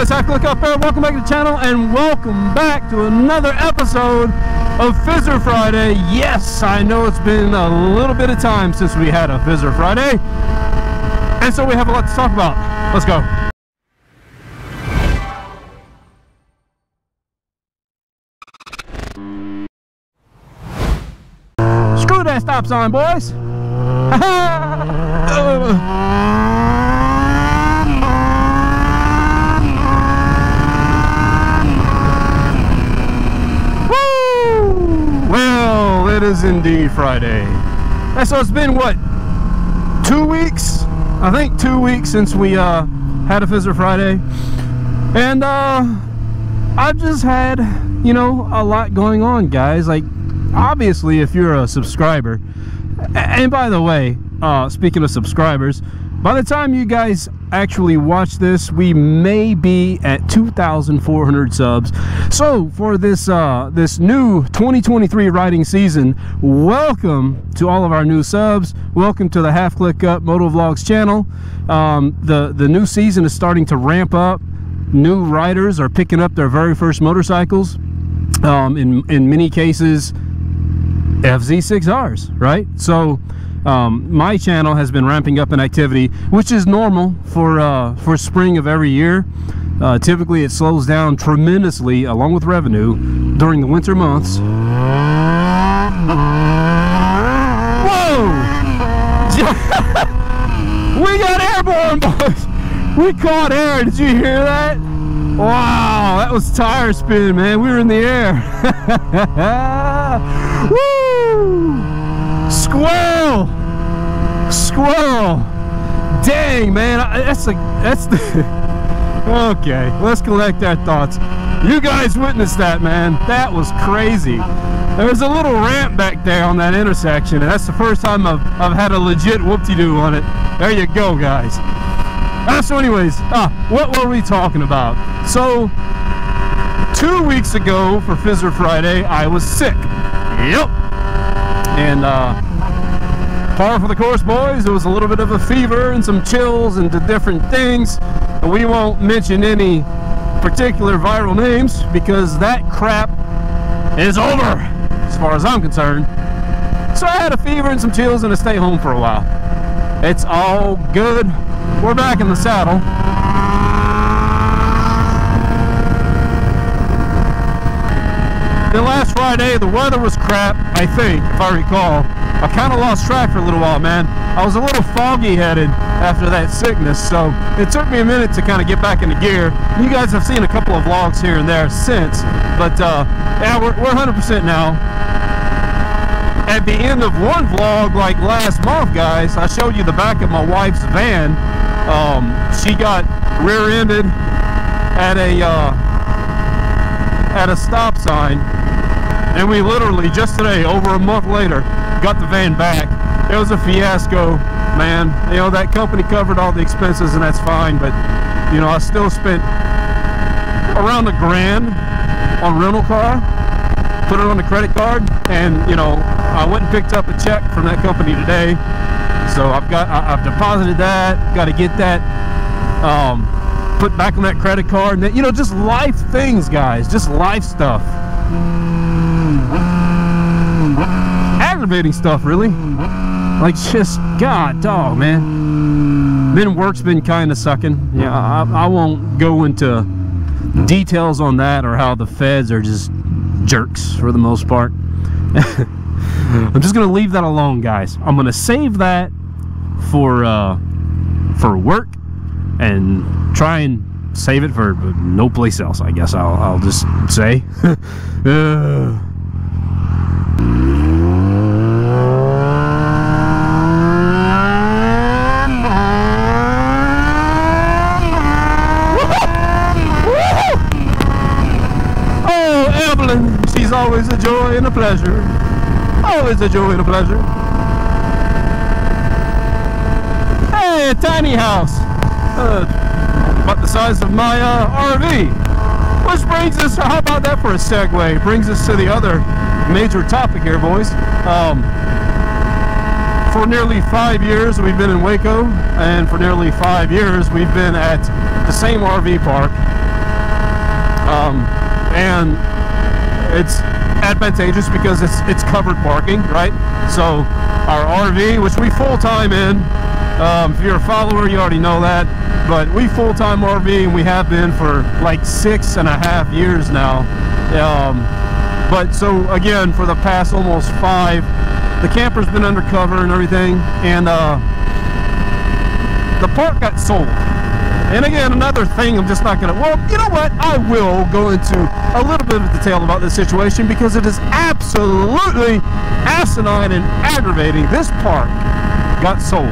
guys, look up there. Welcome back to the channel, and welcome back to another episode of Fizzer Friday. Yes, I know it's been a little bit of time since we had a Fizzer Friday, and so we have a lot to talk about. Let's go. Screw that stop sign, boys. Well, it is indeed Friday. And so it's been, what, 2 weeks? I think 2 weeks since we had a Fizzer Friday. And I've just had, you know, a lot going on, guys. Like, obviously, if you're a subscriber, and by the way, speaking of subscribers, by the time you guys actually watch this, we may be at 2,400 subs. So for this this new 2023 riding season, welcome to all of our new subs. Welcome to the Half Click Up Motovlogs channel. The new season is starting to ramp up. New riders are picking up their very first motorcycles. In many cases, FZ6Rs, right? So my channel has been ramping up in activity, which is normal for spring of every year. Typically it slows down tremendously along with revenue during the winter months. Whoa! We got airborne, boys! We caught air. Did you hear that? Wow, that was tire spin, man. We were in the air. Woo! Squirrel! Squirrel! Dang, man, that's the okay, let's collect our thoughts. You guys witnessed that, man. That was crazy. There's a little ramp back there on that intersection, and that's the first time I've had a legit whoop-de-doo on it. There you go, guys. So anyways, what were we talking about? So 2 weeks ago for Fizzer Friday, I was sick. Yep. And par for the course, boys. It was a little bit of a fever and some chills and the different things. And we won't mention any particular viral names because that crap is over as far as I'm concerned. So I had a fever and some chills and I stayed home for a while. It's all good. We're back in the saddle. Then last Friday, the weather was crap, I think, if I recall. I kind of lost track for a little while, man. I was a little foggy-headed after that sickness, so it took me a minute to kind of get back into gear. You guys have seen a couple of vlogs here and there since, but yeah, we're 100% now. At the end of one vlog, like last month, guys, I showed you the back of my wife's van. She got rear-ended at a stop sign, and we literally just today, over a month later, got the van back. It was a fiasco, man. You know, that company covered all the expenses, and that's fine, but you know, I still spent around $1,000 on rental car, put it on the credit card, and you know, I went and picked up a check from that company today. So I've deposited that, got to get that put back on that credit card, and then, you know, just life things, guys, just life stuff, aggravating stuff, really, like just god dog, man. Then work's been kind of sucking. Yeah, I won't go into details on that or how the feds are just jerks for the most part. I'm just gonna leave that alone, guys. I'm gonna save that for work and try and save it for no place else, I guess I'll just say. Oh, Evelyn, she's always a joy and a pleasure. Always a joy and a pleasure. Hey, a tiny house. About the size of my RV. Which brings us, how about that for a segue? Brings us to the other major topic here, boys. For nearly 5 years we've been in Waco, and for nearly 5 years we've been at the same RV park and it's advantageous because it's covered parking, right? So our RV, which we full-time in, if you're a follower, you already know that, but we full-time RV, and we have been for like 6.5 years now. But so again, for the past almost 5, the camper's been undercover and everything, and the park got sold. And again, another thing, I'm just not gonna, well, you know what, I will go into a little bit of detail about this situation because it is absolutely asinine and aggravating. This park got sold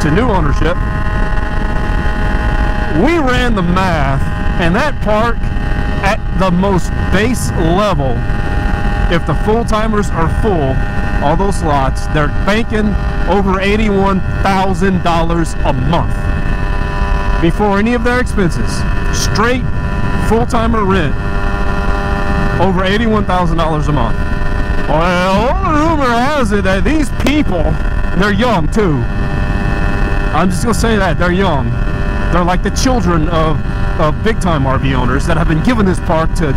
to new ownership. We ran the math, and that park, at the most base level, if the full-timers are full, all those slots, they're banking over $81,000 a month before any of their expenses. Straight full-timer rent, over $81,000 a month. Well, rumor has it that these people, they're young too. I'm just gonna say that, they're young. They're like the children of big-time RV owners that have been given this park to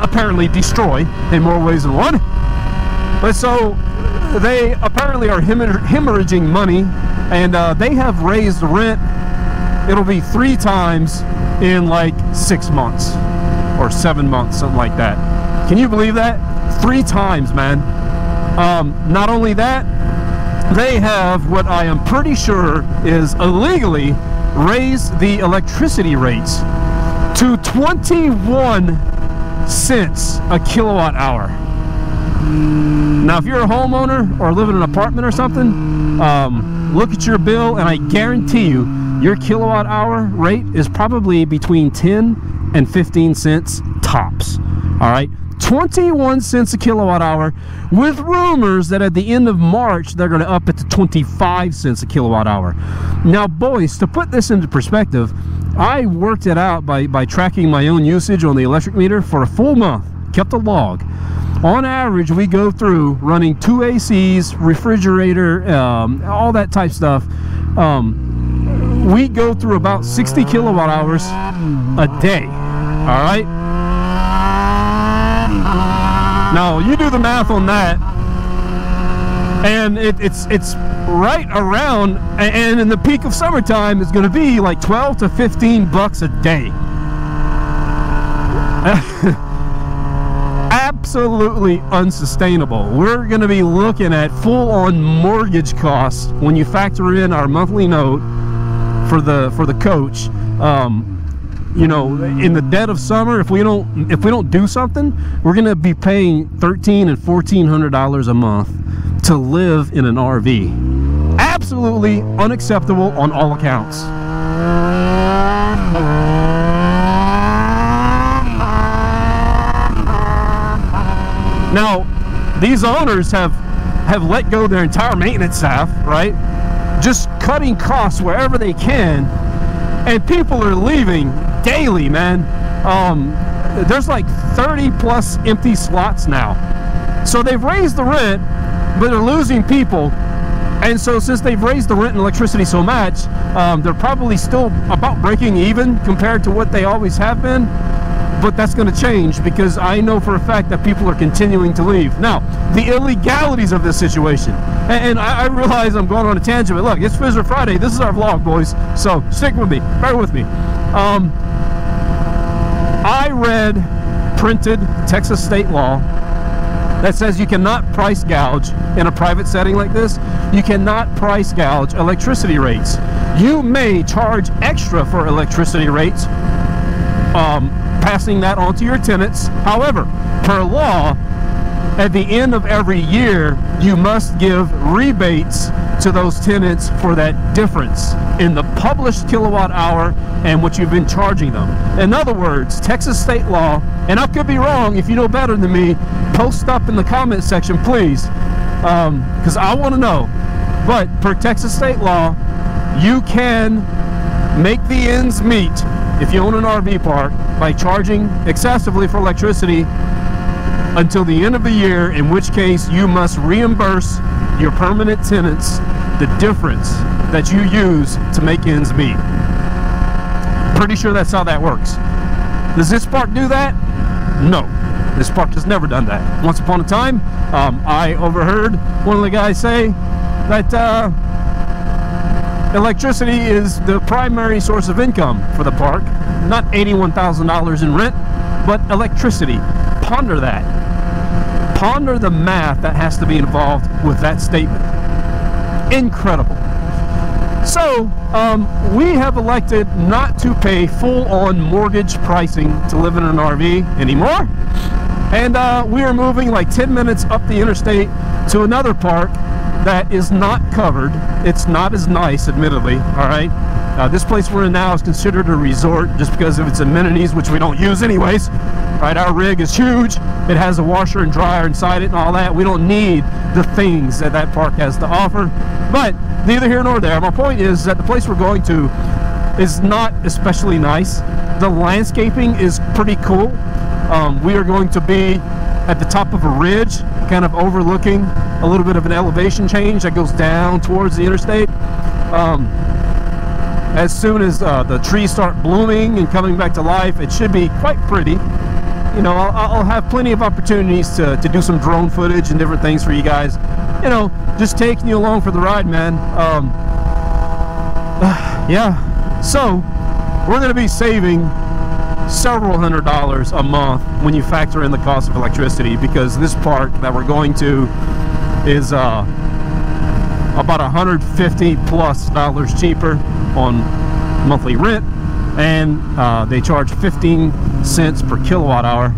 apparently destroy in more ways than one. But so they apparently are hemorrhaging money, and they have raised the rent. It'll be 3 times in like 6 months or 7 months, something like that. Can you believe that? 3 times, man. Not only that, they have what I am pretty sure is illegally raised the electricity rates to 21 cents a kilowatt hour. Now, if you're a homeowner or live in an apartment or something, look at your bill, and I guarantee you your kilowatt hour rate is probably between 10 and 15 cents tops. All right, 21 cents a kilowatt hour, with rumors that at the end of March they're going to up it to 25 cents a kilowatt hour. Now, boys, to put this into perspective, I worked it out by tracking my own usage on the electric meter for a full month, kept a log. On average, we go through running 2 ACs, refrigerator, all that type stuff. We go through about 60 kilowatt hours a day. All right. Now you do the math on that, and it's right around, and in the peak of summertime, it's going to be like 12 to 15 bucks a day. Absolutely unsustainable. We're going to be looking at full-on mortgage costs when you factor in our monthly note for the coach. You know, in the dead of summer, if we don't do something, we're going to be paying $1,300 and $1,400 a month to live in an RV. Absolutely unacceptable on all accounts. Now, these owners have let go their entire maintenance staff, right? Just cutting costs wherever they can, and people are leaving daily, man. There's like 30 plus empty slots now. So they've raised the rent, but they're losing people. And so since they've raised the rent and electricity so much, they're probably still about breaking even compared to what they always have been. But that's going to change, because I know for a fact that people are continuing to leave. Now, the illegalities of this situation, and I realize I'm going on a tangent, but look, it's Fizzer Friday. This is our vlog, boys, so stick with me, bear with me. I read printed Texas state law that says you cannot price gouge in a private setting like this. You cannot price gouge electricity rates. You may charge extra for electricity rates, passing that on to your tenants. However, per law, at the end of every year, you must give rebates to those tenants for that difference in the published kilowatt hour and what you've been charging them. In other words, Texas state law, and I could be wrong, if you know better than me, post up in the comment section, please, because I want to know. But per Texas state law, you can make the ends meet if you own an RV park by charging excessively for electricity until the end of the year, in which case you must reimburse your permanent tenants the difference that you use to make ends meet. Pretty sure that's how that works. Does this park do that? No. This park has never done that. Once upon a time, I overheard one of the guys say that electricity is the primary source of income for the park. Not $81,000 in rent, but electricity. Ponder that. Ponder the math that has to be involved with that statement. Incredible. So, we have elected not to pay full-on mortgage pricing to live in an RV anymore. And we are moving like 10 minutes up the interstate to another park that is not covered. It's not as nice, admittedly, all right? This place we're in now is considered a resort just because of its amenities, which we don't use anyways. Right, our rig is huge. It has a washer and dryer inside it and all that. We don't need the things that that park has to offer. But neither here nor there. My point is that the place we're going to is not especially nice. The landscaping is pretty cool. We are going to be at the top of a ridge, kind of overlooking a little bit of an elevation change that goes down towards the interstate. As soon as the trees start blooming and coming back to life, it should be quite pretty. You know, I'll have plenty of opportunities to do some drone footage and different things for you guys. You know, just taking you along for the ride, man. Yeah, so we're going to be saving several $100s a month when you factor in the cost of electricity, because this park that we're going to is about $150+ cheaper on monthly rent, and they charge 15 cents per kilowatt hour.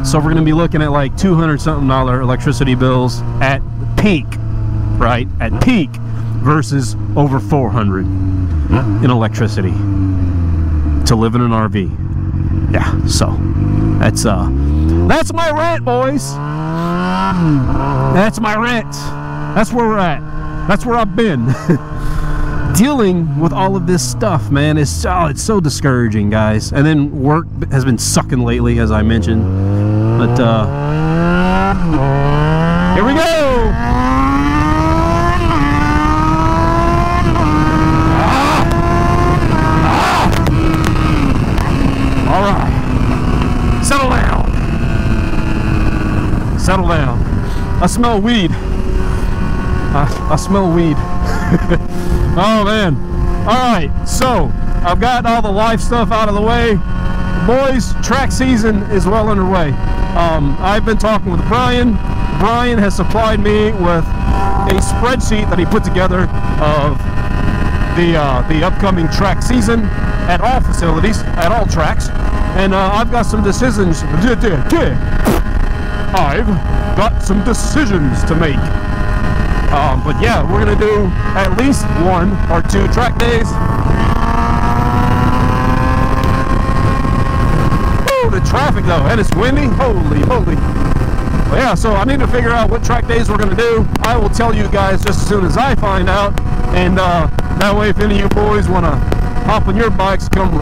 So we're going to be looking at like $200-something electricity bills at peak, right? At peak, versus over $400 in electricity to live in an RV. Yeah, so that's my rent, boys. That's my rent. That's where we're at. That's where I've been. Dealing with all of this stuff, man, it's so discouraging, guys. And then work has been sucking lately, as I mentioned. But here we go. All right, settle down. Settle down. I smell weed. I smell weed. Oh man. Alright, so I've got all the live stuff out of the way. Boys, track season is well underway. I've been talking with Brian. Brian has supplied me with a spreadsheet that he put together of the upcoming track season at all facilities, at all tracks. And I've got some decisions. I've got some decisions to make. But yeah, we're going to do at least 1 or 2 track days. Woo, the traffic though, and it's windy. Holy moly. But yeah, so I need to figure out what track days we're going to do. I will tell you guys just as soon as I find out. And that way, if any of you boys want to hop on your bikes, come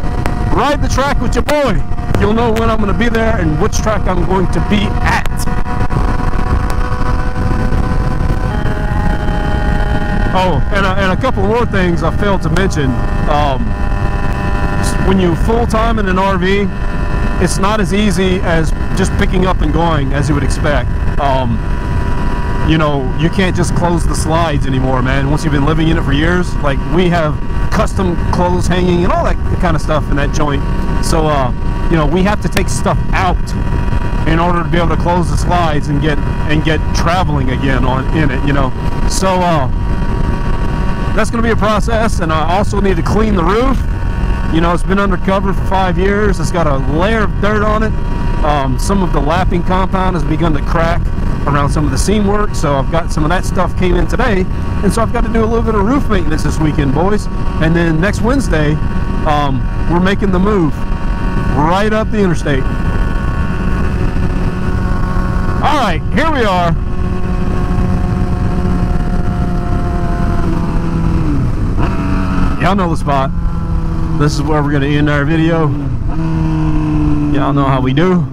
ride the track with your boy. You'll know when I'm going to be there and which track I'm going to be at. Oh, and a couple more things I failed to mention. When you full-time in an RV, it's not as easy as just picking up and going as you would expect. You know, you can't just close the slides anymore, man. Once you've been living in it for years, like we have custom clothes hanging and all that kind of stuff in that joint. So, you know, we have to take stuff out in order to be able to close the slides and get traveling again in it, you know. So, that's going to be a process, and I also need to clean the roof. You know, it's been undercover for 5 years. It's got a layer of dirt on it. Some of the lapping compound has begun to crack around some of the seam work, so I've got some of that stuff came in today, and so I've got to do a little bit of roof maintenance this weekend, boys. And then next Wednesday, we're making the move right up the interstate. All right, here we are. Y'all know the spot. This is where we're going to end our video. Y'all know how we do.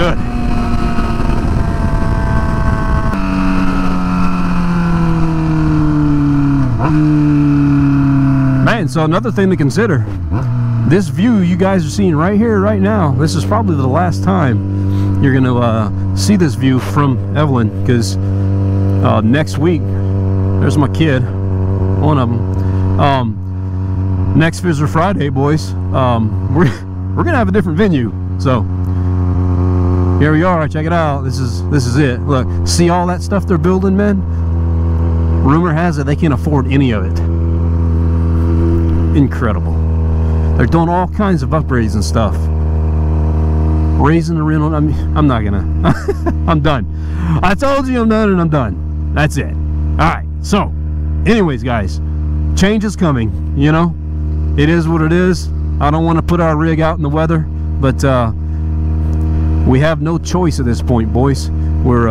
good. Man, so another thing to consider, this view you guys are seeing right here, right now, this is probably the last time you're gonna see this view from Evelyn, because next week, there's my kid, one of them. Next Fizzer Friday, boys, we're gonna have a different venue. So here we are. Check it out. This is it. Look, see all that stuff they're building, man. Rumor has it they can't afford any of it. Incredible. They're doing all kinds of upgrades and stuff. Raising the rental. I'm not gonna. I'm done. I told you I'm done, and I'm done. That's it. All right. So, anyways, guys, change is coming. You know, it is what it is. I don't want to put our rig out in the weather, but we have no choice at this point, boys. We're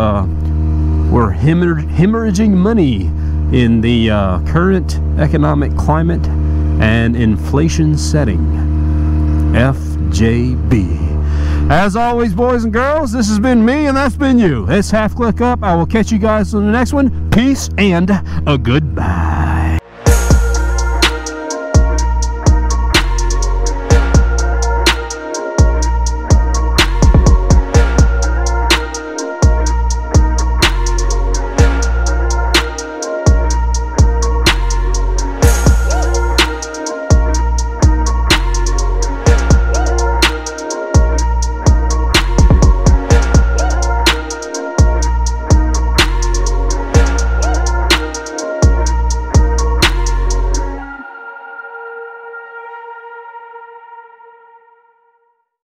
hemorrhaging money in the current economic climate and inflation setting. FJB. As always, boys and girls, this has been me and that's been you. It's Half Click Up. I will catch you guys on the next one. Peace and a goodbye.